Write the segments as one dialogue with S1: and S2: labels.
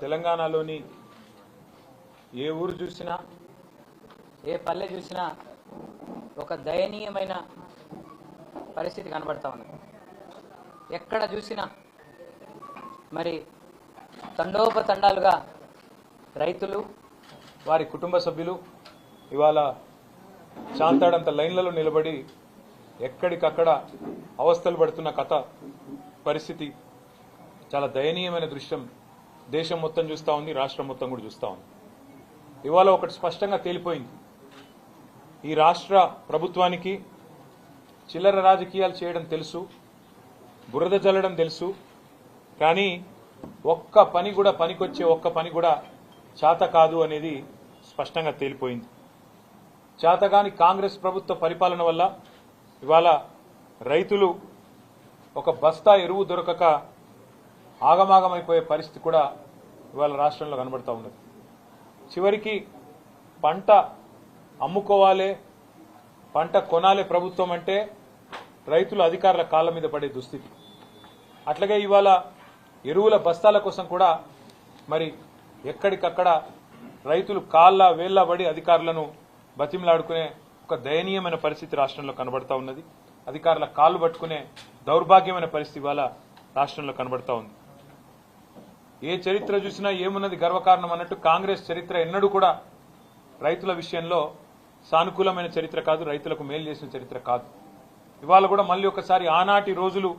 S1: తెలంగాణలోని ఏ ఊరు చూసినా
S2: ఏ పల్లె చూసినా ఒక దయనీయమైన పరిస్థితి కనబడతా ఉంది. ఎక్కడ చూసినా మరి తండోపతండాలుగా రైతులు
S1: వారి కుటుంబ సభ్యులు ఇవాళ చాంతాడంత లైన్లలో నిలబడి ఎక్కడికక్కడ అవస్థలు పడుతున్న కథ పరిస్థితి చాలా దయనీయమైన దృశ్యం దేశం మొత్తం చూస్తూ ఉంది, రాష్ట్రం మొత్తం కూడా చూస్తూ ఉంది. ఇవాళ ఒకటి స్పష్టంగా తేలిపోయింది. ఈ రాష్ట్ర ప్రభుత్వానికి చిల్లర రాజకీయాలు చేయడం తెలుసు, బురద జల్లడం తెలుసు, కానీ ఒక్క పని కూడా పనికొచ్చే ఒక్క పని కూడా చేత కాదు అనేది స్పష్టంగా తేలిపోయింది. చేతగాని కాంగ్రెస్ ప్రభుత్వ పరిపాలన వల్ల ఇవాళ రైతులు ఒక బస్తా ఎరువు దొరకక ఆగమాగమైపోయే పరిస్థితి కూడా ఇవాళ రాష్ట్రంలో కనబడతా ఉన్నది. చివరికి పంట అమ్ముకోవాలి, పంట కొనాలి ప్రభుత్వం అంటే రైతులు అధికారుల కాళ్ళ మీద పడే దుస్థితి. అట్లాగే ఇవాళ ఎరువుల బస్తాల కోసం కూడా మరి ఎక్కడికక్కడ రైతులు కాళ్ళ వేళ్ల పడి అధికారులను బతిమలాడుకునే ఒక దయనీయమైన పరిస్థితి రాష్ట్రంలో కనబడతా ఉన్నది. అధికారుల కాళ్ళు పట్టుకునే దౌర్భాగ్యమైన పరిస్థితి ఇవాళ రాష్ట్రంలో కనబడతా ఉంది. ఏ చరిత్ర చూసినా ఏమున్నది గర్వకారణం అన్నట్టు కాంగ్రెస్ చరిత్ర ఎన్నడూ కూడా రైతుల విషయంలో సానుకూలమైన చరిత్ర కాదు, రైతులకు మేలు చేసిన చరిత్ర కాదు. ఇవాళ కూడా మళ్ళీ ఒకసారి ఆనాటి రోజులు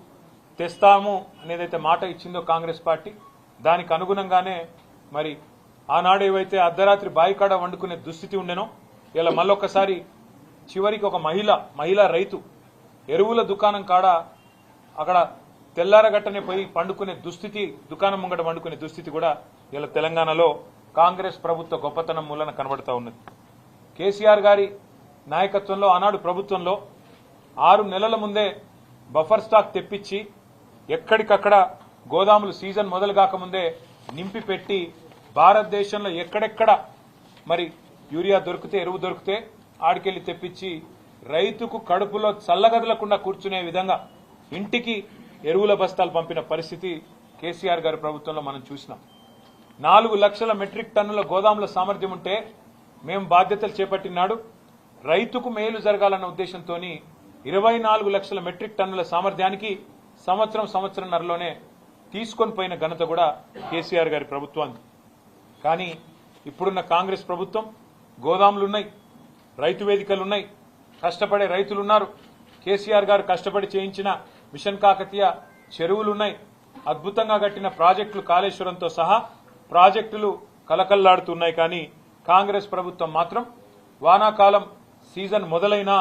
S1: తెస్తాము అనేదైతే మాట ఇచ్చిందో కాంగ్రెస్ పార్టీ, దానికి అనుగుణంగానే మరి ఆనాడేవైతే అర్ధరాత్రి బాయికాడ వండుకునే దుస్థితి ఉండేనో ఇలా మళ్ళొక్కసారి చివరికి ఒక మహిళా రైతు ఎరువుల దుకాణం కాడ అక్కడ తెల్లారగట్టనే పోయి పండుకునే దుస్థితి, దుకాణం ముంగట పండుకునే దుస్థితి కూడా ఇలా తెలంగాణలో కాంగ్రెస్ ప్రభుత్వ గొప్పతనం మూలన కనబడతా ఉన్నది. కేసీఆర్ గారి నాయకత్వంలో ఆనాడు ప్రభుత్వంలో 6 నెలల ముందే బఫర్ స్టాక్ తెప్పించి ఎక్కడికక్కడ గోదాములు సీజన్ మొదలు కాకముందే నింపి పెట్టి భారతదేశంలో ఎక్కడెక్కడ మరి యూరియా దొరికితే, ఎరువు దొరికితే ఆడికెళ్లి తెప్పించి రైతుకు కడుపులో చల్లగదలకుండా కూర్చునే విధంగా ఇంటికి ఎరువుల బస్తాలు పంపిన పరిస్థితి కేసీఆర్ గారి ప్రభుత్వంలో మనం చూసినాం. 4 లక్షల మెట్రిక్ టన్నుల గోదాముల సామర్థ్యం ఉంటే మేము బాధ్యతలు చేపట్టినాడు రైతుకు మేలు జరగాలన్న ఉద్దేశంతో 24 లక్షల మెట్రిక్ టన్నుల సామర్థ్యానికి సంవత్సరంన్నరలోనే తీసుకొని పోయిన ఘనత కూడా కేసీఆర్ గారి ప్రభుత్వానికి. కానీ ఇప్పుడున్న కాంగ్రెస్ ప్రభుత్వం గోదాములున్నాయి, రైతు వేదికలున్నాయి, కష్టపడే రైతులున్నారు, కేసీఆర్ గారు కష్టపడి చేయించిన మిషన్ కాకతీయ చెరువులున్నాయి, అద్భుతంగా కట్టిన ప్రాజెక్టులు కాళేశ్వరంతో సహా ప్రాజెక్టులు కలకల్లాడుతున్నాయి. కానీ కాంగ్రెస్ ప్రభుత్వం మాత్రం వానాకాలం సీజన్ మొదలైనా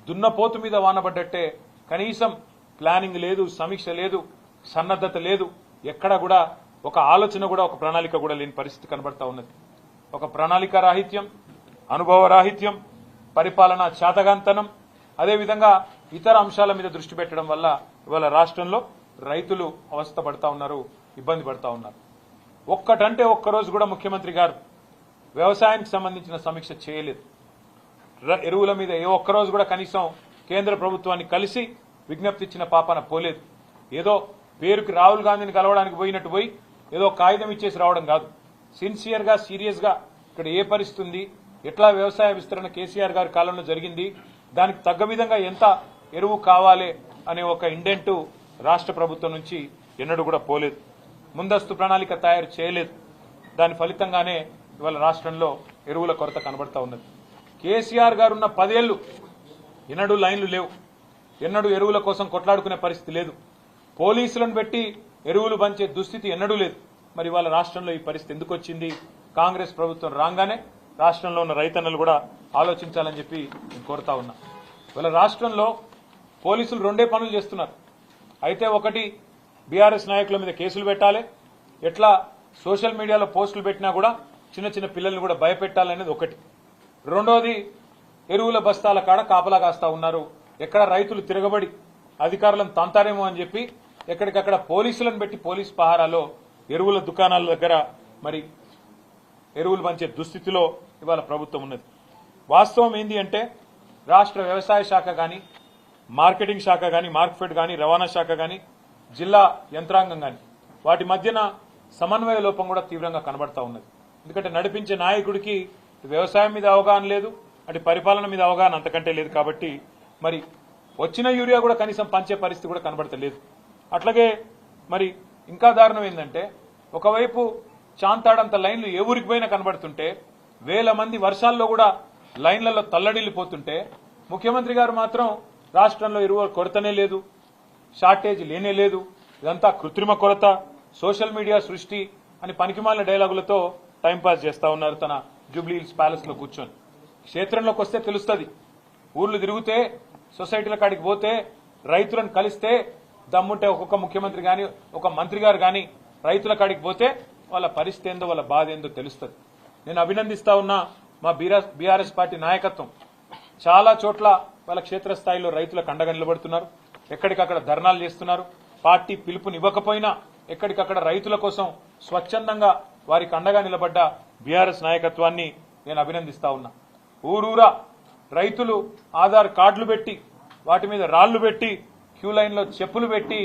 S1: దున్నపోతు మీద వానబడ్డట్టే కనీసం ప్లానింగ్ లేదు, సమీక్ష లేదు, సన్నద్దత లేదు, ఎక్కడ కూడా ఒక ఆలోచన కూడా, ఒక ప్రణాళిక కూడా లేని పరిస్థితి కనబడతా ఉన్నది. ఒక ప్రణాళిక రాహిత్యం, అనుభవ రాహిత్యం, పరిపాలనా చాతగాంతనం, అదేవిధంగా ఇతర అంశాల మీద దృష్టి పెట్టడం వల్ల ఇవాళ రాష్ట్రంలో రైతులు అవస్థ పడతా ఉన్నారు, ఇబ్బంది పడతా ఉన్నారు. ఒక్కటంటే ఒక్కరోజు కూడా ముఖ్యమంత్రి గారు వ్యవసాయానికి సంబంధించిన సమీక్ష చేయలేదు. ఎరువుల మీద ఏ ఒక్కరోజు కూడా కనీసం కేంద్ర ప్రభుత్వాన్ని కలిసి విజ్ఞప్తి ఇచ్చిన పాపన పోలేదు. ఏదో పేరుకి రాహుల్ గాంధీని కలవడానికి పోయినట్టు పోయి ఏదో కాగితం ఇచ్చేసి రావడం కాదు. సిన్సియర్ గా, సీరియస్ గా ఇక్కడ ఏ పరిస్థితి ఉంది, ఎట్లా వ్యవసాయ విస్తరణ కేసీఆర్ గారి కాలంలో జరిగింది, దానికి తగ్గ విధంగా ఎంత ఎరువు కావాలి అనే ఒక ఇండెంట్ రాష్ట్ర ప్రభుత్వం నుంచి ఎన్నడూ కూడా పోలేదు. ముందస్తు ప్రణాళిక తయారు చేయలేదు. దాని ఫలితంగానే ఇవాళ రాష్ట్రంలో ఎరువుల కొరత కనబడతా ఉన్నది. కేసీఆర్ గారు ఉన్న 10 ఏళ్లు ఎన్నడూ లైన్లు లేవు, ఎన్నడూ ఎరువుల కోసం కొట్లాడుకునే పరిస్థితి లేదు, పోలీసులను పెట్టి ఎరువులు పంచే దుస్థితి ఎన్నడూ లేదు. మరి ఇవాళ రాష్ట్రంలో ఈ పరిస్థితి ఎందుకు వచ్చింది? కాంగ్రెస్ ప్రభుత్వం రాగానే రాష్ట్రంలో ఉన్న రైతన్నలు కూడా ఆలోచించాలని చెప్పి నేను కోరుతా ఉన్నా. ఇవాళ రాష్ట్రంలో పోలీసులు 2 పనులు చేస్తున్నారు. అయితే ఒకటి బీఆర్ఎస్ నాయకుల మీద కేసులు పెట్టాలి, ఎట్లా సోషల్ మీడియాలో పోస్టులు పెట్టినా కూడా చిన్న పిల్లల్ని కూడా భయపెట్టాలనేది ఒకటి. రెండోది ఎరువుల బస్తాల కాడ కాపలా కాస్తా ఉన్నారు. ఎక్కడ రైతులు తిరగబడి అధికారులను తంతారేమో అని చెప్పి ఎక్కడికక్కడ పోలీసులను పెట్టి పోలీస్ పహారాలో ఎరువుల దుకాణాల దగ్గర మరి ఎరువులు పంచే దుస్థితిలో ఇవాళ ప్రభుత్వం ఉన్నది. వాస్తవం ఏంది అంటే రాష్ట్ర వ్యవసాయ శాఖ కానీ, మార్కెటింగ్ శాఖ కానీ, మార్కెట్ కానీ, రవాణా శాఖ కానీ, జిల్లా యంత్రాంగం కానీ వాటి మధ్యన సమన్వయ లోపం కూడా తీవ్రంగా కనబడతా ఉన్నది. ఎందుకంటే నడిపించే నాయకుడికి వ్యవసాయం మీద అవగాహన లేదు, అటు పరిపాలన మీద అవగాహన అంతకంటే లేదు. కాబట్టి మరి వచ్చిన యూరియా కూడా కనీసం పంచే పరిస్థితి కూడా కనబడతలేదు. అట్లాగే మరి ఇంకా దారుణం ఏంటంటే ఒకవైపు చాంతాడంత లైన్లు ఏ ఊరికి పోయినా కనబడుతుంటే వేల మంది వర్షాల్లో కూడా లైన్లలో తల్లడిల్లిపోతుంటే ముఖ్యమంత్రి గారు మాత్రం రాష్ట్రంలో ఎరువుల కొరతనే లేదు, షార్టేజ్ లేనే లేదు, ఇదంతా కృత్రిమ కొరత, సోషల్ మీడియా సృష్టి అని పనికిమాలిన డైలాగులతో టైంపాస్ చేస్తా ఉన్నారు తన జూబ్లీ హిల్స్ ప్యాలెస్ లో కూర్చొని. క్షేత్రంలోకి వస్తే తెలుస్తుంది. ఊర్లు తిరిగితే, సొసైటీల కాడికి పోతే, రైతులను కలిస్తే దమ్ముంటే ఒక్కొక్క ముఖ్యమంత్రి గాని ఒక మంత్రి గారు గాని రైతుల కాడికి పోతే వాళ్ళ పరిస్థితి ఏందో, వాళ్ళ బాధ ఏందో తెలుస్తుంది. నేను అభినందిస్తా ఉన్నా మా బీఆర్ఎస్ పార్టీ నాయకత్వం. చాలా చోట్ల వాళ్ళ క్షేత్రస్థాయిలో రైతులకు అండగా నిలబడుతున్నారు, ఎక్కడికక్కడ ధర్నాలు చేస్తున్నారు. పార్టీ పిలుపునివ్వకపోయినా ఎక్కడికక్కడ రైతుల కోసం స్వచ్ఛందంగా వారికి అండగా నిలబడ్డ బీఆర్ఎస్ నాయకత్వాన్ని నేను అభినందిస్తా ఉన్నా. ఊరూరా రైతులు ఆధార్ కార్డులు పెట్టి, వాటి మీద రాళ్లు పెట్టి, క్యూ లైన్లో చెప్పులు పెట్టి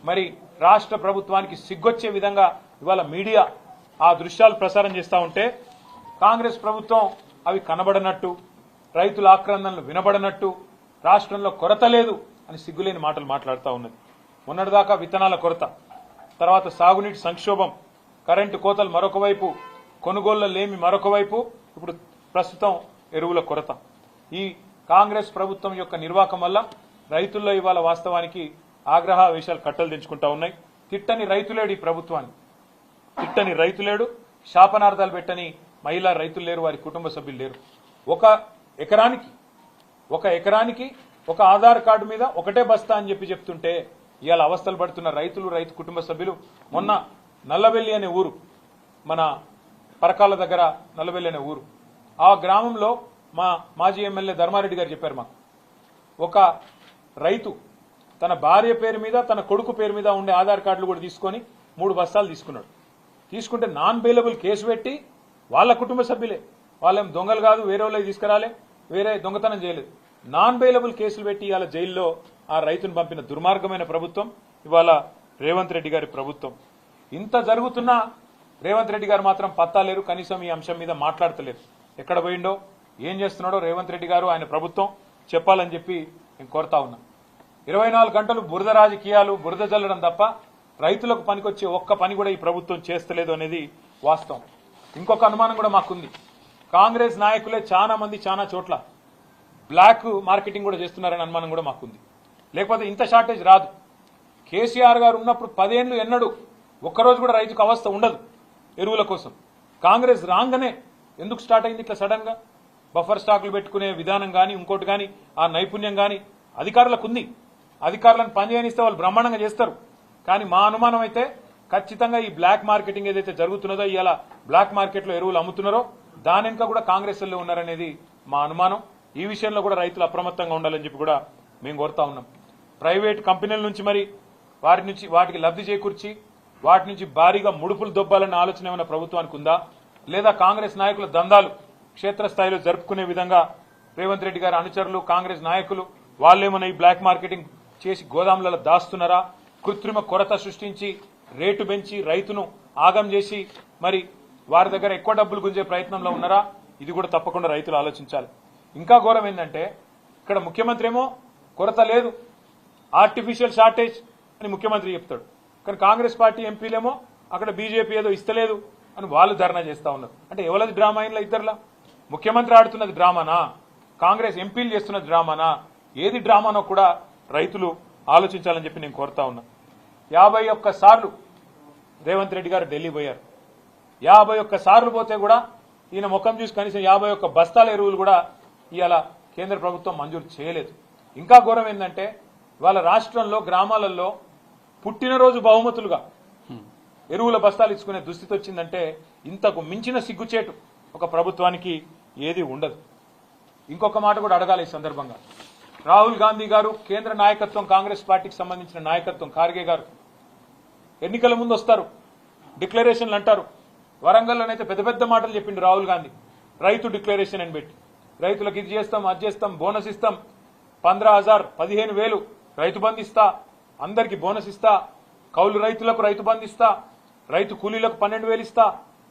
S1: మరి రాష్ట్ర ప్రభుత్వానికి సిగ్గొచ్చే విధంగా ఇవాళ మీడియా ఆ దృశ్యాలు ప్రసారం చేస్తూ ఉంటే కాంగ్రెస్ ప్రభుత్వం అవి కనబడనట్టు, రైతుల ఆక్రందనలు వినబడనట్టు, రాష్ట్రంలో కొరత లేదు అని సిగ్గులేని మాటలు మాట్లాడుతూ ఉన్నది. మొన్నటిదాకా విత్తనాల కొరత, తర్వాత సాగునీటి సంక్షోభం, కరెంటు కోతలు మరొక వైపు, కొనుగోళ్ల లేమి మరొక వైపు, ఇప్పుడు ప్రస్తుతం ఎరువుల కొరత. ఈ కాంగ్రెస్ ప్రభుత్వం యొక్క నిర్వాహకం వల్ల రైతుల్లో ఇవాళ వాస్తవానికి ఆగ్రహ విషయాలు కట్టలు తెంచుకుంటా ఉన్నాయి. తిట్టని రైతులేడు ఈ ప్రభుత్వాన్ని, తిట్టని రైతులేడు, శాపనార్థాలు పెట్టని మహిళా రైతులు లేరు, వారి కుటుంబ సభ్యులు లేరు. ఒక ఎకరానికి ఒక ఆధార్ కార్డు మీద ఒకటే బస్తా అని చెప్తుంటే ఇవాళ అవస్థలు పడుతున్న రైతులు, రైతు కుటుంబ సభ్యులు. మొన్న నల్లవెల్లి అనే ఊరు, మన పరకాల దగ్గర నల్లవెల్లి అనే ఊరు, ఆ గ్రామంలో మా మాజీ ఎమ్మెల్యే ధర్మారెడ్డి గారు చెప్పారు మాకు, ఒక రైతు తన భార్య పేరు మీద తన కొడుకు పేరు మీద ఉండే ఆధార్ కార్డులు కూడా తీసుకొని 3 బస్తాలు తీసుకున్నాడు. తీసుకుంటే నాన్ బెయిలబుల్ కేసు పెట్టి వాళ్ళ కుటుంబ సభ్యులే, వాళ్ళేం దొంగలు కాదు, వేరే వాళ్ళకి తీసుకురాలే, వేరే దొంగతనం చేయలేదు, నాన్ బెయిలబుల్ కేసులు పెట్టి ఇవాళ జైల్లో ఆ రైతును పంపిన దుర్మార్గమైన ప్రభుత్వం ఇవాళ రేవంత్ రెడ్డి గారి ప్రభుత్వం. ఇంత జరుగుతున్నా రేవంత్ రెడ్డి గారు మాత్రం పత్తా లేరు, కనీసం ఈ అంశం మీద మాట్లాడతలేరు. ఎక్కడ పోయిండో, ఏం చేస్తున్నాడో రేవంత్ రెడ్డి గారు, ఆయన ప్రభుత్వం చెప్పాలని చెప్పి నేను కోరుతా ఉన్నా. 24 గంటలు బురద రాజకీయాలు, బురద జల్లడం తప్ప రైతులకు పనికొచ్చే ఒక్క పని కూడా ఈ ప్రభుత్వం చేస్తలేదు అనేది వాస్తవం. ఇంకొక అనుమానం కూడా మాకుంది, కాంగ్రెస్ నాయకులే చాలా మంది చాలా చోట్ల బ్లాక్ మార్కెటింగ్ కూడా చేస్తున్నారనే అనుమానం కూడా మాకుంది. లేకపోతే ఇంత షార్టేజ్ రాదు. కేసీఆర్ గారు ఉన్నప్పుడు 10 ఏళ్లు ఎన్నడూ ఒక్కరోజు కూడా రైతుకు అవస్థ ఉండదు ఎరువుల కోసం. కాంగ్రెస్ రాగానే ఎందుకు స్టార్ట్ అయింది ఇట్లా సడన్ గా? బఫర్ స్టాకులు పెట్టుకునే విధానం కానీ, ఇంకోటి కానీ, ఆ నైపుణ్యం కానీ అధికారులకు ఉంది. అధికారులను పనిచేయనిస్తే వాళ్ళు బ్రహ్మాండంగా చేస్తారు. కానీ మా అనుమానం అయితే ఖచ్చితంగా ఈ బ్లాక్ మార్కెటింగ్ ఏదైతే జరుగుతున్నదో, ఇవాళ బ్లాక్ మార్కెట్లో ఎరువులు అమ్ముతున్నారో దాని వెనుక కూడా కాంగ్రెస్ వాళ్ళు ఉన్నారనేది మా అనుమానం. ఈ విషయంలో కూడా రైతులు అప్రమత్తంగా ఉండాలని చెప్పి కూడా మేము కోరుతా ఉన్నాం. ప్రైవేట్ కంపెనీల నుంచి మరి వాటికి లబ్ధి చేకూర్చి వాటి నుంచి భారీగా ముడుపులు దొబ్బాలన్న ఆలోచన ఏమైనా ప్రభుత్వానికి ఉందా? లేదా కాంగ్రెస్ నాయకుల దందాలు క్షేత్రస్థాయిలో జరుపుకునే విధంగా రేవంత్ రెడ్డి గారి అనుచరులు, కాంగ్రెస్ నాయకులు వాళ్ళేమన్నా ఈ బ్లాక్ మార్కెటింగ్ చేసి గోదాములలో దాస్తున్నారా? కృత్రిమ కొరత సృష్టించి రేటు పెంచి రైతును ఆగం చేసి మరి వారి దగ్గర ఎక్కువ డబ్బులు గుంజే ప్రయత్నంలో ఉన్నారా? ఇది కూడా తప్పకుండా రైతులు ఆలోచించాలి. ఇంకా ఘోరం ఏంటంటే ఇక్కడ ముఖ్యమంత్రి ఏమో కొరత లేదు, ఆర్టిఫిషియల్ షార్టేజ్ అని ముఖ్యమంత్రి చెప్తాడు. కానీ కాంగ్రెస్ పార్టీ ఎంపీలేమో అక్కడ బీజేపీ ఏదో ఇస్తలేదు అని వాళ్ళు ధర్నా చేస్తా ఉన్నారు. అంటే ఎవరిది డ్రామా అయినా ఇద్దరులా? ముఖ్యమంత్రి ఆడుతున్నది డ్రామానా, కాంగ్రెస్ ఎంపీలు చేస్తున్నది డ్రామానా? ఏది డ్రామానో కూడా రైతులు ఆలోచించాలని చెప్పి నేను కోరుతా ఉన్నా. 51 సార్లు రేవంత్ రెడ్డి గారు ఢిల్లీ పోయారు. 51 సార్లు పోతే కూడా ఈయన ముఖం చూసి కనీసం 51 బస్తాల ఎరువులు కూడా ఇవాళ కేంద్ర ప్రభుత్వం మంజూరు చేయలేదు. ఇంకా ఘోరం ఏంటంటే వాళ్ళ రాష్ట్రంలో గ్రామాలలో పుట్టినరోజు బహుమతులుగా ఎరువుల బస్తాలు ఇచ్చుకునే దుస్థితి వచ్చిందంటే ఇంతకు మించిన సిగ్గుచేటు ఒక ప్రభుత్వానికి ఏది ఉండదు. ఇంకొక మాట కూడా అడగాలి ఈ సందర్భంగా. రాహుల్ గాంధీ గారు, కేంద్ర నాయకత్వం, కాంగ్రెస్ పార్టీకి సంబంధించిన నాయకత్వం, ఖార్గే గారు ఎన్నికల ముందు వస్తారు, డిక్లరేషన్లు అంటారు. వరంగల్లోనైతే పెద్ద పెద్ద మాటలు చెప్పిండు రాహుల్ గాంధీ, రైతు డిక్లరేషన్ అని పెట్టి రైతులకు ఇది చేస్తాం, అది చేస్తాం, బోనస్ ఇస్తాం, 15,000 15,000 రైతు బంధు ఇస్తా, అందరికి బోనస్ ఇస్తా, కౌలు రైతులకు రైతు బంధు ఇస్తా, రైతు కూలీలకు 12,000 ఇస్తా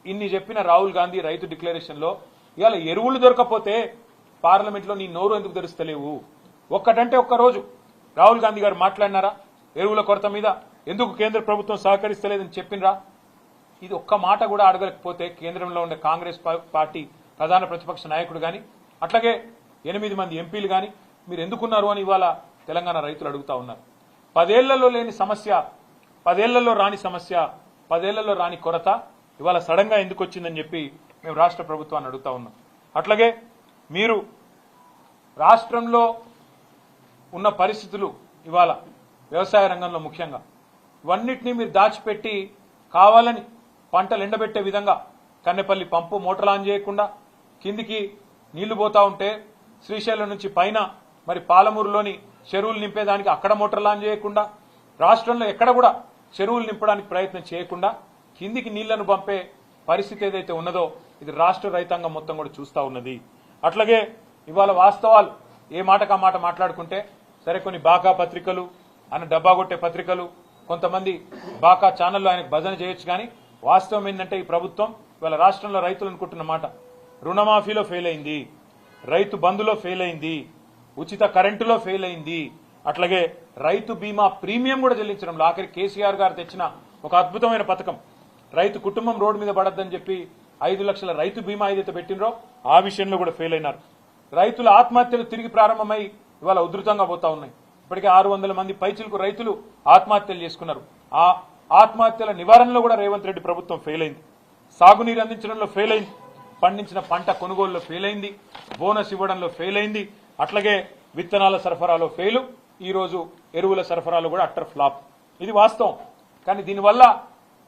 S1: ఇన్ని చెప్పిన రాహుల్ గాంధీ రైతు డిక్లరేషన్లో ఇవాళ ఎరువులు దొరకపోతే పార్లమెంట్లో నీ నోరు ఎందుకు తెరుస్తలేవు? ఒక్కటంటే ఒక్క రోజు రాహుల్ గాంధీ గారు మాట్లాడినారా? ఎరువుల కొరత మీద ఎందుకు కేంద్ర ప్రభుత్వం సహకరిస్తలేదని చెప్పినరా? ఇది ఒక్క మాట కూడా అడగలేకపోతే కేంద్రంలో ఉండే కాంగ్రెస్ పార్టీ ప్రధాన ప్రతిపక్ష నాయకుడు కానీ అట్లాగే 8 మంది ఎంపీలు కానీ మీరు ఎందుకున్నారు అని ఇవాళ తెలంగాణ రైతులు అడుగుతా ఉన్నారు. 10 ఏళ్లలో లేని సమస్య, 10 ఏళ్లలో రాని సమస్య, 10 ఏళ్లలో రాని కొరత ఇవాళ సడన్ గా ఎందుకు వచ్చిందని చెప్పి మేము రాష్ట్ర ప్రభుత్వాన్ని అడుగుతా ఉన్నాం. అట్లాగే మీరు రాష్ట్రంలో ఉన్న పరిస్థితులు ఇవాళ వ్యవసాయ రంగంలో ముఖ్యంగా ఇవన్నిటినీ మీరు దాచిపెట్టి కావాలని పంటలు ఎండబెట్టే విధంగా కన్నెపల్లి పంపు మోటార్ ఆన్ చేయకుండా కిందికి నీళ్లు పోతా ఉంటే శ్రీశైలం నుంచి పైన మరి పాలమూరులోని చెరువులు నింపేదానికి అక్కడ మోటార్లు ఆన్ చేయకుండా రాష్ట్రంలో ఎక్కడ కూడా చెరువులు నింపడానికి ప్రయత్నం చేయకుండా కిందికి నీళ్లను పంపే పరిస్థితి ఏదైతే ఉన్నదో ఇది రాష్ట్ర రైతాంగం మొత్తం కూడా చూస్తా ఉన్నది. అట్లాగే ఇవాళ వాస్తవాలు ఏ మాటకా మాట మాట్లాడుకుంటే సరే కొన్ని బాకా పత్రికలు ఆయన డబ్బా కొట్టే పత్రికలు కొంతమంది బాకా ఛానల్లో ఆయనకు భజన చేయొచ్చు కానీ వాస్తవం ఏంటంటే ఈ ప్రభుత్వం ఇవాళ రాష్ట్రంలో రైతులు అనుకుంటున్న మాట రుణమాఫీలో ఫెయిల్ అయింది, రైతు బంధులో ఫెయిల్ అయింది, ఉచిత కరెంటులో ఫెయిల్ అయింది, అట్లాగే రైతు బీమా ప్రీమియం కూడా చెల్లించడంలో ఆఖరి కేసీఆర్ గారు తెచ్చిన ఒక అద్భుతమైన పథకం రైతు కుటుంబం రోడ్డు మీద పడద్దని చెప్పి 5 లక్షల రైతు బీమా ఏదైతే పెట్టినరో ఆ విషయంలో కూడా ఫెయిల్ అయినారు. రైతుల ఆత్మహత్యలు తిరిగి ప్రారంభమై ఇవాళ ఉధృతంగా పోతా ఉన్నాయి. ఇప్పటికే 600 మంది పైచిలకు రైతులు ఆత్మహత్యలు చేసుకున్నారు. ఆ ఆత్మహత్యల నివారణలో కూడా రేవంత్ రెడ్డి ప్రభుత్వం ఫెయిల్ అయింది. సాగునీరు అందించడంలో ఫెయిల్ అయింది, పండించిన పంట కొనుగోలులో ఫెయిల్ అయింది, బోనస్ ఇవ్వడంలో ఫెయిల్ అయింది, అట్లాగే విత్తనాల సరఫరాలో ఫెయిల్, ఈ రోజు ఎరువుల సరఫరాలో కూడా అట్టర్ ఫ్లాప్. ఇది వాస్తవం. కానీ దీనివల్ల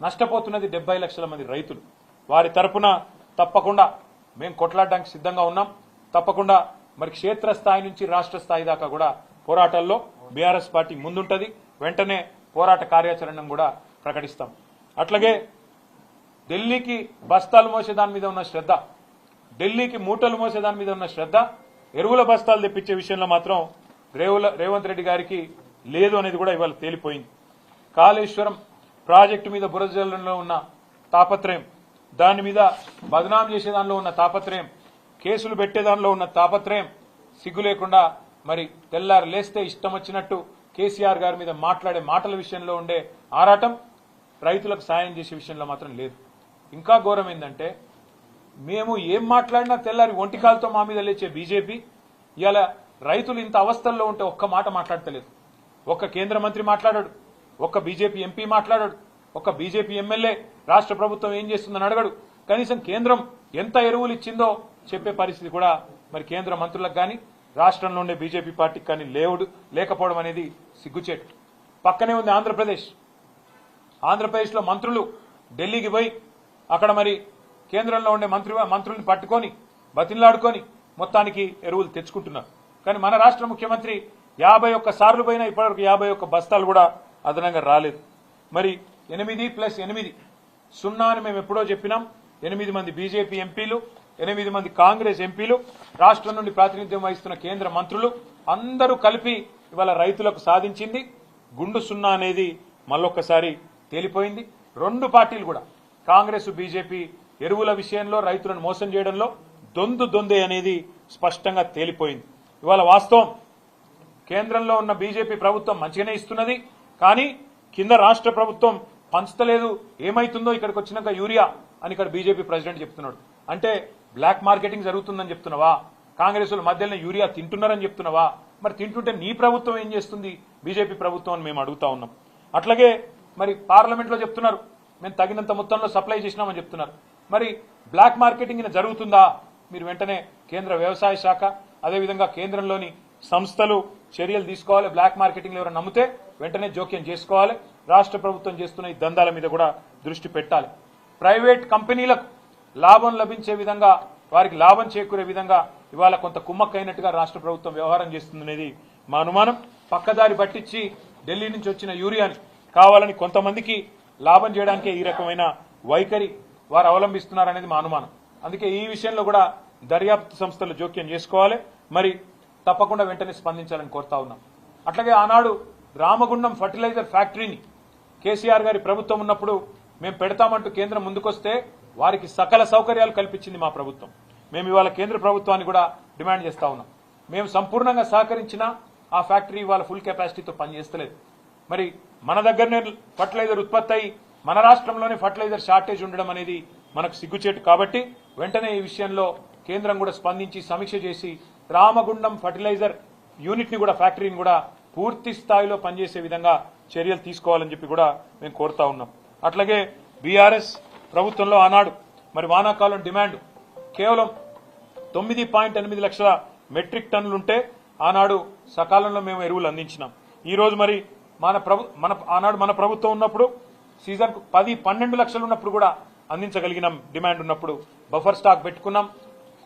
S1: నష్టపోతున్నది 70 లక్షల మంది రైతులు. వారి తరపున తప్పకుండా మేము కొట్లాడడానికి సిద్ధంగా ఉన్నాం. తప్పకుండా మరి క్షేత్రస్థాయి నుంచి రాష్ట్ర స్థాయి దాకా కూడా పోరాటాల్లో బీఆర్ఎస్ పార్టీ ముందుంటది. వెంటనే పోరాట కార్యాచరణను కూడా ప్రకటిస్తాం. అట్లాగే ఢిల్లీకి బస్తాలు మోసేదాని మీద ఉన్న శ్రద్ధ, ఢిల్లీకి మూటలు మోసేదాని మీద ఉన్న శ్రద్ధ ఎరువుల బస్తాలు తెప్పించే విషయంలో మాత్రం రేవంత్ రెడ్డి గారికి లేదు అనేది కూడా ఇవాళ తేలిపోయింది. కాళేశ్వరం ప్రాజెక్టు మీద బురద జల్లంలో ఉన్న తాపత్రయం, దాని మీద బదనాం చేసే దానిలో ఉన్న తాపత్రయం, కేసులు పెట్టేదానిలో ఉన్న తాపత్రయం, సిగ్గు లేకుండా మరి తెల్లారు లేస్తే ఇష్టం వచ్చినట్టు కేసీఆర్ గారి మీద మాట్లాడే మాటల విషయంలో ఉండే ఆరాటం రైతులకు సాయం చేసే విషయంలో మాత్రం లేదు. ఇంకా ఘోరం ఏంటంటే మేము ఏం మాట్లాడినా తెల్లారి ఒంటికాలతో మా మీద లేచే బీజేపీ ఇవాళ రైతులు ఇంత అవస్థల్లో ఉంటే ఒక్క మాట మాట్లాడతలేదు. ఒక్క కేంద్ర మంత్రి మాట్లాడాడు, ఒక్క బీజేపీ ఎంపీ మాట్లాడాడు, ఒక్క బీజేపీ ఎమ్మెల్యే రాష్ట్ర ప్రభుత్వం ఏం చేస్తుందని అడగడు. కనీసం కేంద్రం ఎంత ఎరువులు ఇచ్చిందో చెప్పే పరిస్థితి కూడా మరి కేంద్ర మంత్రులకు కానీ రాష్ట్రంలో ఉండే బీజేపీ పార్టీకి కానీ లేకపోవడం అనేది సిగ్గుచేటు. పక్కనే ఉంది ఆంధ్రప్రదేశ్లో మంత్రులు ఢిల్లీకి పోయి అక్కడ మరి కేంద్రంలో ఉండే మంత్రుల్ని పట్టుకొని బతిలాడుకొని మొత్తానికి ఎరువులు తెచ్చుకుంటున్నారు. కానీ మన రాష్ట్ర ముఖ్యమంత్రి 51 సార్లు పోయినా ఇప్పటివరకు 51 బస్తాలు కూడా అదనంగా రాలేదు. మరి 8+8 0 అని మేము ఎప్పుడో చెప్పినాం. 8 మంది బీజేపీ ఎంపీలు, 8 మంది కాంగ్రెస్ ఎంపీలు, రాష్ట్రం నుండి ప్రాతినిధ్యం వహిస్తున్న కేంద్ర మంత్రులు అందరూ కలిపి ఇవాళ రైతులకు సాధించింది గుండు 0 అనేది మళ్ళొక్కసారి తేలిపోయింది. 2 పార్టీలు కూడా కాంగ్రెస్ బీజేపీ ఎరువుల విషయంలో రైతులను మోసం చేయడంలో దొందే అనేది స్పష్టంగా తేలిపోయింది. ఇవాళ వాస్తవం కేంద్రంలో ఉన్న బీజేపీ ప్రభుత్వం మంచిగానే ఇస్తున్నది, కానీ కింద రాష్ట్ర ప్రభుత్వం పంచుతలేదు. ఏమైతుందో ఇక్కడికి వచ్చినాక యూరియా అని ఇక్కడ బీజేపీ ప్రెసిడెంట్ చెప్తున్నాడు. అంటే బ్లాక్ మార్కెటింగ్ జరుగుతుందని చెప్తున్నావా? కాంగ్రెస్ మధ్యలో యూరియా తింటున్నారని చెప్తున్నావా? మరి తింటుంటే నీ ప్రభుత్వం ఏం చేస్తుంది బీజేపీ ప్రభుత్వం అని మేము అడుగుతా ఉన్నాం. అట్లాగే మరి పార్లమెంట్లో చెప్తున్నారు మేము తగినంత మొత్తంలో సప్లై చేసినామని చెప్తున్నారు. మరి బ్లాక్ మార్కెటింగ్ జరుగుతుందా? మీరు వెంటనే కేంద్ర వ్యవసాయ శాఖ అదేవిధంగా కేంద్రంలోని సంస్థలు చర్యలు తీసుకోవాలి. బ్లాక్ మార్కెటింగ్ ఎవరైనా నమ్మితే వెంటనే జోక్యం చేసుకోవాలి. రాష్ట్ర ప్రభుత్వం చేస్తున్న ఈ దందాల మీద కూడా దృష్టి పెట్టాలి. ప్రైవేట్ కంపెనీలకు లాభం లభించే విధంగా, వారికి లాభం చేకూరే విధంగా ఇవాళ కొంత కుమ్మక్కైనట్టుగా రాష్ట్ర ప్రభుత్వం వ్యవహారం చేస్తుందనేది మా అనుమానం. పక్కదారి పట్టించి ఢిల్లీ నుంచి వచ్చిన యూరియాని కావాలని కొంతమందికి లాభం చేయడానికే ఈ రకమైన వైఖరి వారు అవలంబిస్తున్నారనేది మా అనుమానం. అందుకే ఈ విషయంలో కూడా దర్యాప్తు సంస్థలు జోక్యం చేసుకోవాలి. మరి తప్పకుండా వెంటనే స్పందించాలని కోరుతా ఉన్నాం. అట్లాగే ఆనాడు రామగుండం ఫర్టిలైజర్ ఫ్యాక్టరీని కేసీఆర్ గారి ప్రభుత్వం ఉన్నప్పుడు మేము పెడతామంటూ కేంద్రం ముందుకొస్తే వారికి సకల సౌకర్యాలు కల్పించింది మా ప్రభుత్వం. మేము ఇవాళ కేంద్ర ప్రభుత్వాన్ని కూడా డిమాండ్ చేస్తా ఉన్నాం. మేము సంపూర్ణంగా సహకరించినా ఆ ఫ్యాక్టరీ ఇవాళ ఫుల్ కెపాసిటీతో పనిచేస్తలేదు. మరి మన దగ్గరనే ఫర్టిలైజర్ ఉత్పత్తి అయి మన రాష్ట్రంలోనే ఫర్టిలైజర్ షార్టేజ్ ఉండడం అనేది మనకు సిగ్గుచేటు. కాబట్టి వెంటనే ఈ విషయంలో కేంద్రం కూడా స్పందించి సమీక్ష చేసి రామగుండం ఫర్టిలైజర్ యూనిట్ ని కూడా ఫ్యాక్టరీని కూడా పూర్తి స్థాయిలో పనిచేసే విధంగా చర్యలు తీసుకోవాలని చెప్పి కూడా మేము కోరుతా ఉన్నాం. అట్లాగే బీఆర్ఎస్ ప్రభుత్వంలో ఆనాడు మరి వానాకాలం డిమాండ్ కేవలం 9.8 లక్షల మెట్రిక్ టన్నులుంటే ఆనాడు సకాలంలో మేము ఎరువులు అందించినాం. ఈ రోజు మరి ఆనాడు మన ప్రభుత్వం ఉన్నప్పుడు సీజన్ 10-12 లక్షలు ఉన్నప్పుడు కూడా అందించగలిగినాం. డిమాండ్ ఉన్నప్పుడు బఫర్ స్టాక్ పెట్టుకున్నాం,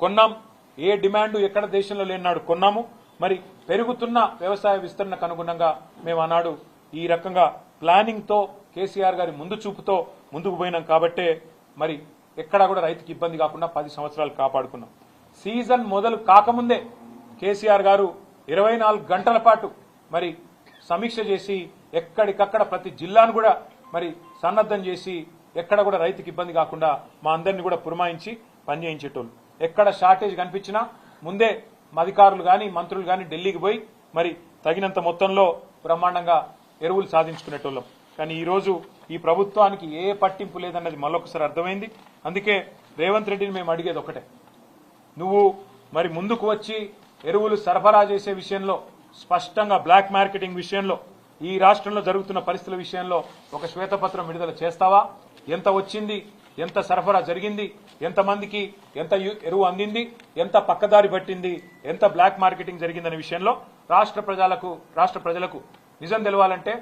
S1: కొన్నాం. ఏ డిమాండ్ ఎక్కడ దేశంలో లేనాడు కొన్నాము. మరి పెరుగుతున్న వ్యవసాయ విస్తరణకు అనుగుణంగా మేము ఆనాడు ఈ రకంగా ప్లానింగ్ తో కేసీఆర్ గారి ముందు చూపుతో ముందుకు పోయినాం. కాబట్టే మరి ఎక్కడా కూడా రైతుకి ఇబ్బంది కాకుండా 10 సంవత్సరాలు కాపాడుకున్నాం. సీజన్ మొదలు కాకముందే కేసీఆర్ గారు 24 గంటల పాటు మరి సమీక్ష చేసి ఎక్కడికక్కడ ప్రతి జిల్లాను కూడా మరి సన్నద్ధం చేసి ఎక్కడ కూడా రైతుకి ఇబ్బంది కాకుండా మా అందరినీ కూడా పురమాయించి పనిచేయించేటోళ్ళు. ఎక్కడ షార్టేజ్ కనిపించినా ముందే అధికారులు గాని మంత్రులు గాని ఢిల్లీకి పోయి మరి తగినంత మొత్తంలో బ్రహ్మాండంగా ఎరువులు సాధించుకునేటోళ్ళం. కానీ ఈ రోజు ఈ ప్రభుత్వానికి ఏ పట్టింపు లేదన్నది మళ్ళొకసారి అర్థమైంది. అందుకే రేవంత్ రెడ్డిని మేము అడిగేది ఒకటే, నువ్వు మరి ముందుకు వచ్చి ఎరువులు సరఫరా చేసే విషయంలో స్పష్టంగా బ్లాక్ మార్కెటింగ్ విషయంలో ఈ రాష్ట్రంలో జరుగుతున్న పరిస్థితుల విషయంలో ఒక శ్వేతపత్రం విడుదల చేస్తావా? ఎంత వచ్చింది, ఎంత సరఫరా జరిగింది, ఎంతమందికి ఎంత ఎరువు అందింది, ఎంత పక్కదారి పట్టింది, ఎంత బ్లాక్ మార్కెటింగ్ జరిగిందనే విషయంలో రాష్ట్ర ప్రజలకు నిజం తెలవాలంటే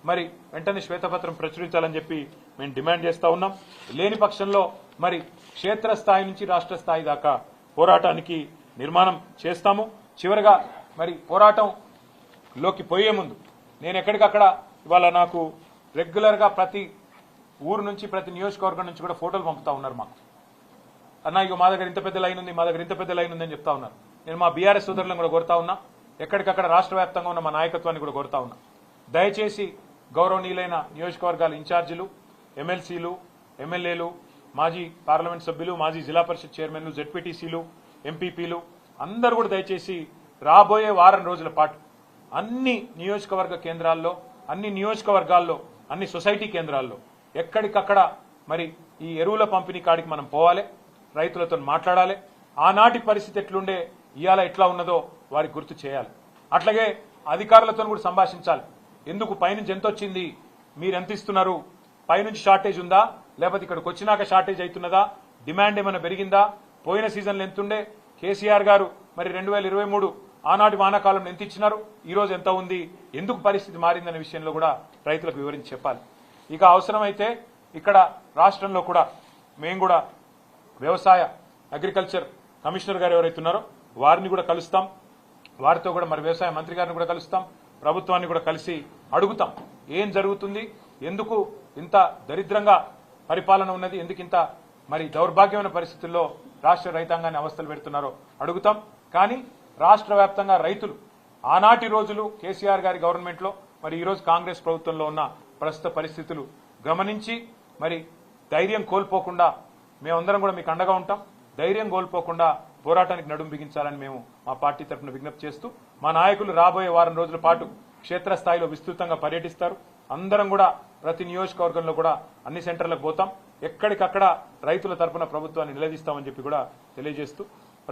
S1: మరి వెంటనే శ్వేతపత్రం ప్రచురించాలని చెప్పి మేము డిమాండ్ చేస్తా ఉన్నాం. లేని పక్షంలో మరి క్షేత్రస్థాయి నుంచి రాష్ట్ర స్థాయి దాకా పోరాటానికి నిర్మాణం చేస్తాము. చివరగా మరి పోరాటంలోకి పోయే ముందు నేను ఎక్కడికక్కడ ఇవాళ నాకు రెగ్యులర్ గా ప్రతి ఊరు నుంచి ప్రతి నియోజకవర్గం నుంచి కూడా ఫోటోలు పంపుతా ఉన్నారు మాకు. అన్న ఇక మా దగ్గర ఇంత పెద్ద లైన్ ఉంది, మా దగ్గర ఇంత పెద్ద లైన్ ఉందని చెప్తా ఉన్నారు. నేను మా బీఆర్ఎస్ సోదరులను కూడా కోరుతా ఉన్నా, ఎక్కడికక్కడ రాష్ట్ర వ్యాప్తంగా ఉన్న మా నాయకత్వాన్ని కూడా కోరుతా ఉన్నా, దయచేసి గౌరవనీయులైన నియోజకవర్గాల ఇన్ఛార్జీలు, ఎమ్మెల్సీలు, ఎమ్మెల్యేలు, మాజీ పార్లమెంట్ సభ్యులు, మాజీ జిల్లా పరిషత్ చైర్మన్లు, జెడ్పీటీసీలు, ఎంపీపీలు అందరూ కూడా దయచేసి రాబోయే వారం రోజుల పాటు అన్ని నియోజకవర్గ కేంద్రాల్లో, అన్ని నియోజకవర్గాల్లో, అన్ని సొసైటీ కేంద్రాల్లో ఎక్కడికక్కడ మరి ఈ ఎరువుల పంపిణీ కాడికి మనం పోవాలి, రైతులతో మాట్లాడాలి. ఆనాటి పరిస్థితి ఎట్లుండే ఇవాళ ఎట్లా ఉన్నదో వారికి గుర్తు చేయాలి. అట్లాగే అధికారులతో కూడా సంభాషించాలి. ఎందుకు పైనుంచి ఎంత వచ్చింది, మీరు ఎంత ఇస్తున్నారు, పైనుంచి షార్టేజ్ ఉందా, లేకపోతే ఇక్కడికి వచ్చినాక షార్టేజ్ అవుతున్నదా, డిమాండ్ ఏమైనా పెరిగిందా, పోయిన సీజన్లో ఎంతుండే, కేసీఆర్ గారు మరి 2023 ఆనాటి వానాకాలంలో ఎంత ఇచ్చినారు, ఈ రోజు ఎంత ఉంది, ఎందుకు పరిస్థితి మారిందనే విషయంలో కూడా రైతులకు వివరించి చెప్పాలి. ఇక అవసరమైతే ఇక్కడ రాష్ట్రంలో కూడా మేము కూడా వ్యవసాయ అగ్రికల్చర్ కమిషనర్ గారు ఎవరైతే ఉన్నారో వారిని కూడా కలుస్తాం, వారితో కూడా మరి వ్యవసాయ మంత్రి గారిని కూడా కలుస్తాం, ప్రభుత్వాన్ని కూడా కలిసి అడుగుతాం ఏం జరుగుతుంది, ఎందుకు ఇంత దరిద్రంగా పరిపాలన ఉన్నది, ఎందుకు ఇంత మరి దౌర్భాగ్యమైన పరిస్థితుల్లో రాష్ట్ర రైతాంగాన్ని అవస్థలు పెడుతున్నారో అడుగుతాం. కానీ రాష్ట్ర వ్యాప్తంగా రైతులు ఆనాటి రోజులు కేసీఆర్ గారి గవర్నమెంట్ లో మరి ఈ రోజు కాంగ్రెస్ ప్రభుత్వంలో ఉన్న ప్రస్తుత పరిస్థితులు గమనించి మరి ధైర్యం కోల్పోకుండా మేమందరం కూడా మీకు అండగా ఉంటాం, ధైర్యం కోల్పోకుండా పోరాటానికి నడుం బిగించాలని మేము మా పార్టీ తరఫున విజ్ఞప్తి చేస్తూ మా నాయకులు రాబోయే వారం రోజుల పాటు క్షేత్రస్థాయిలో విస్తృతంగా పర్యటిస్తారు. అందరం కూడా ప్రతి నియోజకవర్గంలో కూడా అన్ని సెంటర్లకు పోతాం, ఎక్కడికక్కడ రైతుల తరఫున ప్రభుత్వాన్ని నిలదీస్తామని చెప్పి కూడా తెలియజేస్తూ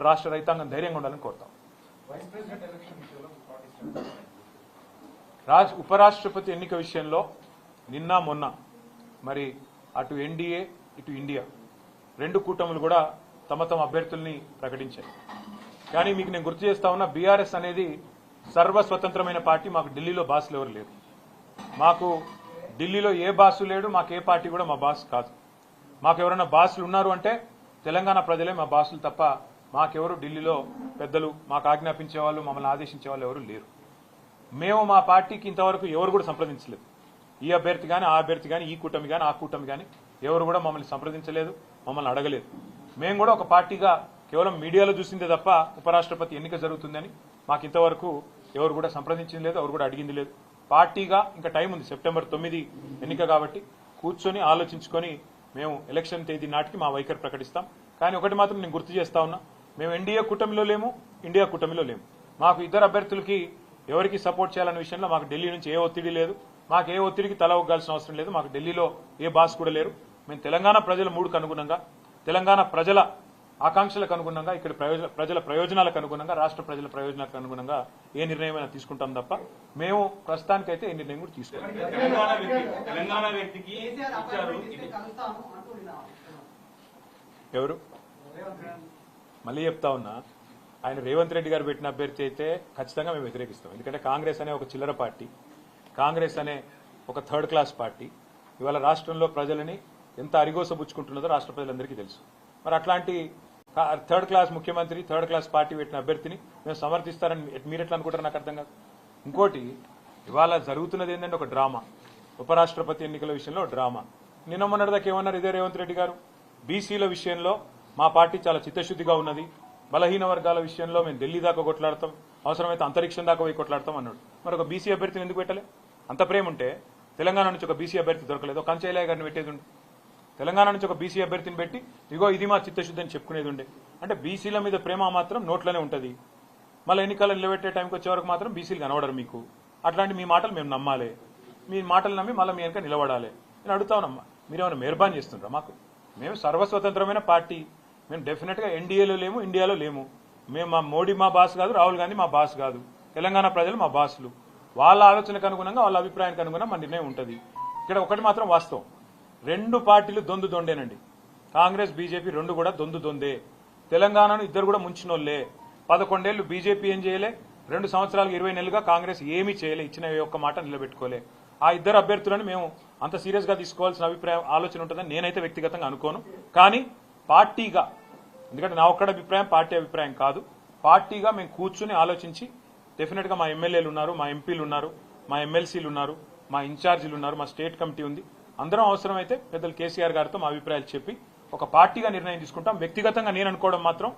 S1: రాష్ట్ర రైతాంగం ధైర్యంగా ఉండాలని కోరుతాం. ఉపరాష్ట్రపతి ఎన్నిక విషయంలో నిన్న మొన్న మరి అటు ఎన్డీఏ ఇటు ఇండియా రెండు కూటములు కూడా తమ తమ అభ్యర్థుల్ని ప్రకటించాయి. కానీ మీకు నేను గుర్తు చేస్తా ఉన్నా, బీఆర్ఎస్ అనేది సర్వస్వతంత్రమైన పార్టీ. మాకు ఢిల్లీలో బాసులు ఎవరు లేరు, మాకు ఢిల్లీలో ఏ బాసు లేడు, మాకు ఏ పార్టీ కూడా మా బాస్ కాదు. మాకు ఎవరైనా బాసులు ఉన్నారు అంటే తెలంగాణ ప్రజలే మా బాసులు తప్ప మాకెవరు ఢిల్లీలో పెద్దలు మాకు ఆజ్ఞాపించే వాళ్ళు, మమ్మల్ని ఆదేశించే వాళ్ళు ఎవరు లేరు. మేము మా పార్టీకి ఇంతవరకు ఎవరు కూడా సంప్రదించలేదు. ఈ అభ్యర్థి కానీ ఆ అభ్యర్థి కానీ ఈ కూటమి కానీ ఆ కూటమి కానీ ఎవరు కూడా మమ్మల్ని సంప్రదించలేదు, మమ్మల్ని అడగలేదు. మేము కూడా ఒక పార్టీగా కేవలం మీడియాలో చూసిందే తప్ప ఉపరాష్ట్రపతి ఎన్నిక జరుగుతుందని మాకు ఇంతవరకు ఎవరు కూడా సంప్రదించింది లేదు, ఎవరు కూడా అడిగింది లేదు. పార్టీగా ఇంకా టైం ఉంది, సెప్టెంబర్ 9 ఎన్నిక కాబట్టి కూర్చొని ఆలోచించుకొని మేము ఎలక్షన్ తేదీ నాటికి మా వైఖరి ప్రకటిస్తాం. కానీ ఒకటి మాత్రం నేను గుర్తు చేస్తా ఉన్నా, మేము ఎన్డీఏ కూటమిలో లేము, ఇండియా కూటమిలో లేము. మాకు ఇద్దరు అభ్యర్థులకి ఎవరికి సపోర్ట్ చేయాలనే విషయంలో మాకు ఢిల్లీ నుంచి ఏ ఒత్తిడి లేదు, మాకు ఏ ఒత్తిడికి తల ఒగ్గాల్సిన అవసరం లేదు. మాకు ఢిల్లీలో ఏ బాస్ కూడా లేరు. మేము తెలంగాణ ప్రజల మూడుకు అనుగుణంగా, తెలంగాణ ప్రజల ఆకాంక్షలకు అనుగుణంగా, ఇక్కడ ప్రజల ప్రయోజనాలకు అనుగుణంగా, రాష్ట్ర ప్రజల ప్రయోజనాలకు అనుగుణంగా ఏ నిర్ణయమైనా తీసుకుంటాం తప్ప మేము ప్రస్తుతానికైతే ఏ నిర్ణయం కూడా తీసుకోవాలి. ఎవరు మళ్ళీ చెప్తా ఉన్నా, ఆయన రేవంత్ రెడ్డి గారు పెట్టిన అభ్యర్థి అయితే ఖచ్చితంగా మేము వ్యతిరేకిస్తాం. ఎందుకంటే కాంగ్రెస్ అనే ఒక చిల్లర పార్టీ, కాంగ్రెస్ అనే ఒక థర్డ్ క్లాస్ పార్టీ ఇవాళ రాష్ట్రంలో ప్రజలని ఎంత అరిగోసబుచ్చుకుంటున్నదో రాష్ట్ర ప్రజలందరికీ తెలుసు. మరి అట్లాంటి థర్డ్ క్లాస్ ముఖ్యమంత్రి, థర్డ్ క్లాస్ పార్టీ పెట్టిన అభ్యర్థిని మేము సమర్థిస్తారని మీరు ఎట్లా అనుకుంటారు నాకు అర్థం కాదు. ఇంకోటి ఇవాళ జరుగుతున్నది ఏంటంటే ఒక డ్రామా, ఉపరాష్ట్రపతి ఎన్నికల విషయంలో డ్రామా. నిన్న మొన్నటిదాకా ఏమన్నారు ఇదే రేవంత్ రెడ్డి గారు, బీసీల విషయంలో మా పార్టీ చాలా చిత్తశుద్ధిగా ఉన్నది, బలహీన వర్గాల విషయంలో మేము ఢిల్లీ దాకా కొట్లాడతాం, అవసరమైతే అంతరిక్షం దాకా పోయి కొట్లాడతాం అన్నాడు. మరి ఒక బీసీ అభ్యర్థిని ఎందుకు పెట్టలే? అంత ప్రేమ ఉంటే తెలంగాణ నుంచి ఒక బీసీ అభ్యర్థి దొరకలేదు, ఒక కంచైలయ్య గారిని పెట్టేది ఉండే. తెలంగాణ నుంచి ఒక బీసీ అభ్యర్థిని పెట్టి ఇగో ఇది మా చిత్తశుద్ధి అని చెప్పుకునేది ఉండే. అంటే బీసీల మీద ప్రేమ మాత్రం నోట్లోనే ఉంటుంది. మళ్ళీ ఎన్నికలు నిలబెట్టే టైంకి వచ్చే వరకు మాత్రం బీసీలు కనబడరు మీకు. అట్లాంటి మీ మాటలు మేము నమ్మాలి, మీ మాటలు నమ్మి మళ్ళీ మీ వెనక నిలబడాలి. నేను అడుగుతా ఉన్నామ్మా, మీరేమైనా మెహర్బాన్ చేస్తుండ్రా మాకు? మేము సర్వస్వతంత్రమైన పార్టీ, మేము డెఫినెట్గా ఎన్డీఏలో లేము, ఇండియాలో లేము. మేము మా మోడీ మా బాస్ కాదు, రాహుల్ గాంధీ మా బాస్ కాదు, తెలంగాణ ప్రజలు మా బాసులు. వాళ్ళ ఆలోచనకు అనుగుణంగా, వాళ్ళ అభిప్రాయానికి అనుగుణంగా మా నిర్ణయం ఉంటుంది. ఇక్కడ ఒకటి మాత్రం వాస్తవం, రెండు పార్టీలు దొందు దొండేనండి. కాంగ్రెస్ బీజేపీ రెండు కూడా దొందు దొందే. తెలంగాణను ఇద్దరు కూడా ముంచినోళ్లే. 11 ఏళ్లు బీజేపీ ఏం చేయలే, 2 సంవత్సరాలకు 20 నెలలుగా కాంగ్రెస్ ఏమీ చేయలే, ఇచ్చిన ఒక్క మాట నిలబెట్టుకోలే. ఆ ఇద్దరు అభ్యర్థులను మేము అంత సీరియస్ గా తీసుకోవాల్సిన ఆలోచన ఉంటుందని నేనైతే వ్యక్తిగతంగా అనుకోను. కానీ పార్టీగా, ఎందుకంటే నా ఒక్కడ అభిప్రాయం పార్టీ అభిప్రాయం కాదు, పార్టీగా మేము కూర్చుని ఆలోచించి డెఫినెట్ గా మా ఎమ్మెల్యేలు ఉన్నారు, మా ఎంపీలు ఉన్నారు, మా ఎమ్మెల్సీలు ఉన్నారు, మా ఇన్ఛార్జీలు ఉన్నారు, మా స్టేట్ కమిటీ ఉంది, అందరం అవసరమైతే పెద్దలు కేసీఆర్ గారితో మా అభిప్రాయాలు చెప్పి ఒక పార్టీగా నిర్ణయం తీసుకుంటాం. వ్యక్తిగతంగా నేను అనుకోవడం మాత్రం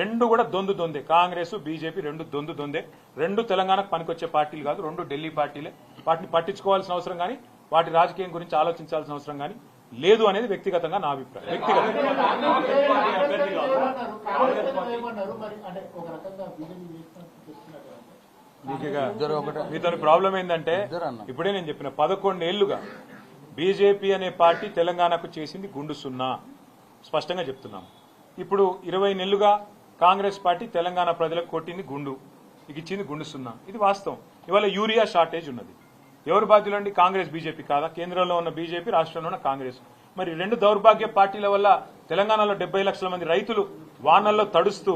S1: రెండు కూడా దొందు దొందే, కాంగ్రెస్ బీజేపీ రెండు దొందు దొందే. రెండు తెలంగాణకు పనికొచ్చే పార్టీలు కాదు, రెండు ఢిల్లీ పార్టీలే. వాటిని పట్టించుకోవాల్సిన అవసరం కానీ, వాటి రాజకీయం గురించి ఆలోచించాల్సిన అవసరం కానీ లేదు అనేది వ్యక్తిగతంగా నా అభిప్రాయం. మీతో ప్రాబ్లం ఏంటంటే, ఇప్పుడే నేను చెప్పిన 11 ఏళ్లుగా బీజేపీ అనే పార్టీ తెలంగాణకు చేసింది గుండు సున్నా, స్పష్టంగా చెప్తున్నాం. ఇప్పుడు 20 నెలలుగా కాంగ్రెస్ పార్టీ తెలంగాణ ప్రజలకు కొట్టింది గుండు, ఇక ఇచ్చింది గుండు సున్నా. ఇది వాస్తవం. ఇవాళ యూరియా షార్టేజ్ ఉన్నది. ఎవరు బాధ్యులండి? కాంగ్రెస్ బీజేపీ కాదా? కేంద్రంలో ఉన్న బీజేపీ, రాష్ట్రంలో ఉన్న కాంగ్రెస్. మరి రెండు దౌర్భాగ్య పార్టీల వల్ల తెలంగాణలో 70 లక్షల మంది రైతులు వానల్లో తడుస్తూ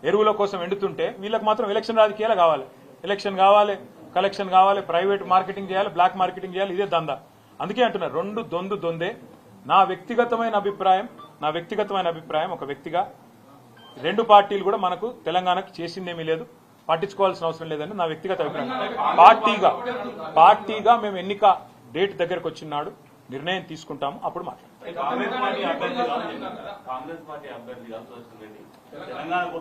S1: ఎరువుల కోసం ఎండుతుంటే వీళ్ళకి మాత్రం ఎలక్షన్ రాజకీయాలు కావాలి, ఎలక్షన్ కావాలి, కలెక్షన్ కావాలి, ప్రైవేట్ మార్కెటింగ్ చేయాలి, బ్లాక్ మార్కెటింగ్ చేయాలి, ఇదే దందా. అందుకే అంటున్నారు రెండు దొందు దొందే. నా వ్యక్తిగతమైన అభిప్రాయం ఒక వ్యక్తిగా రెండు పార్టీలు కూడా మనకు తెలంగాణకు చేసిందేమీ లేదు, పట్టించుకోవాల్సిన అవసరం లేదని నా వ్యక్తిగత అభిప్రాయం. పార్టీగా మేము ఎన్నిక డేట్ దగ్గరకు వచ్చినాడు నిర్ణయం తీసుకుంటాము, అప్పుడు మాట్లాడతాం.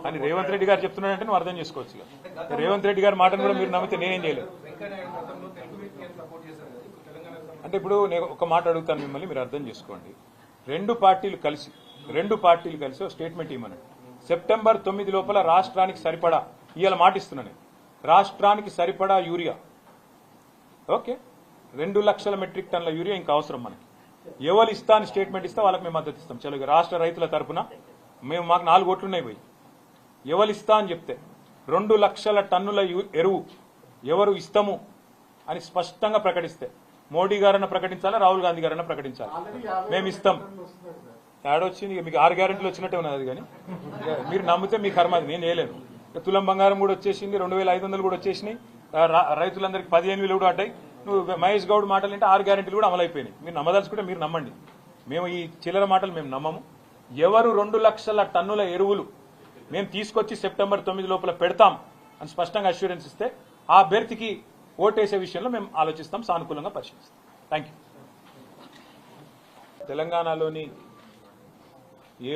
S1: అని రేవంత్ రెడ్డి గారు చెప్తున్నాడంటే నువ్వు అర్థం చేసుకోవచ్చు. రేవంత్ రెడ్డి గారి మాటను కూడా మీరు నమ్మితే నేనేం చేయలేదు. అంటే ఇప్పుడు నేను ఒక మాట అడుగుతాను మిమ్మల్ని, మీరు అర్థం చేసుకోండి. రెండు పార్టీలు కలిసి ఒక స్టేట్మెంట్ ఇవ్వమని, సెప్టెంబర్ 9 లోపల రాష్ట్రానికి సరిపడా, ఇవాళ మాటిస్తున్నాను, రాష్ట్రానికి సరిపడా యూరియా, ఓకే, 2 లక్షల మెట్రిక్ టన్నుల యూరియా ఇంకా అవసరం మనకి. ఎవరు ఇస్తా అని స్టేట్మెంట్ ఇస్తే వాళ్ళకి మేము మద్దతు ఇస్తాం. చలో రాష్ట్ర రైతుల తరఫున మాకు 4 ఓట్లు ఉన్నాయి పోయి, ఎవరు ఇస్తా అని చెప్తే 2 లక్షల టన్నుల ఎరువు ఎవరు ఇస్తాము అని స్పష్టంగా ప్రకటిస్తే, మోడీ గారన్నా ప్రకటించాలా, రాహుల్ గాంధీ గారన్నా ప్రకటించాలి, మేము ఇస్తాం. ఏడొచ్చింది మీకు 6 గ్యారెంటీలు వచ్చినట్టే ఉన్నది. కానీ మీరు నమ్మితే మీ కర్మ, అది నేను వేయలేను. తులం బంగారం కూడా వచ్చేసింది, 2500 కూడా వచ్చేసినాయి, రైతులందరికీ 15,000 కూడా అడ్డాయి. నువ్వు మహేష్ గౌడ్ మాటలు అంటే 6 గ్యారెంటీలు కూడా అమలైపోయినాయి. మీరు నమ్మదలుచుకుంటే మీరు నమ్మండి, మేము ఈ చిల్లర మాటలు మేము నమ్మము. ఎవరు 2 లక్షల టన్నుల ఎరువులు మేము తీసుకొచ్చి సెప్టెంబర్ 9 లోపల పెడతాం అని స్పష్టంగా అష్యూరెన్స్ ఇస్తే ఆ అభ్యర్థికి ఓటేసే విషయంలో మేము ఆలోచిస్తాం, సానుకూలంగా పరిశీలిస్తాం. Thank you. తెలంగాణలోని ఏ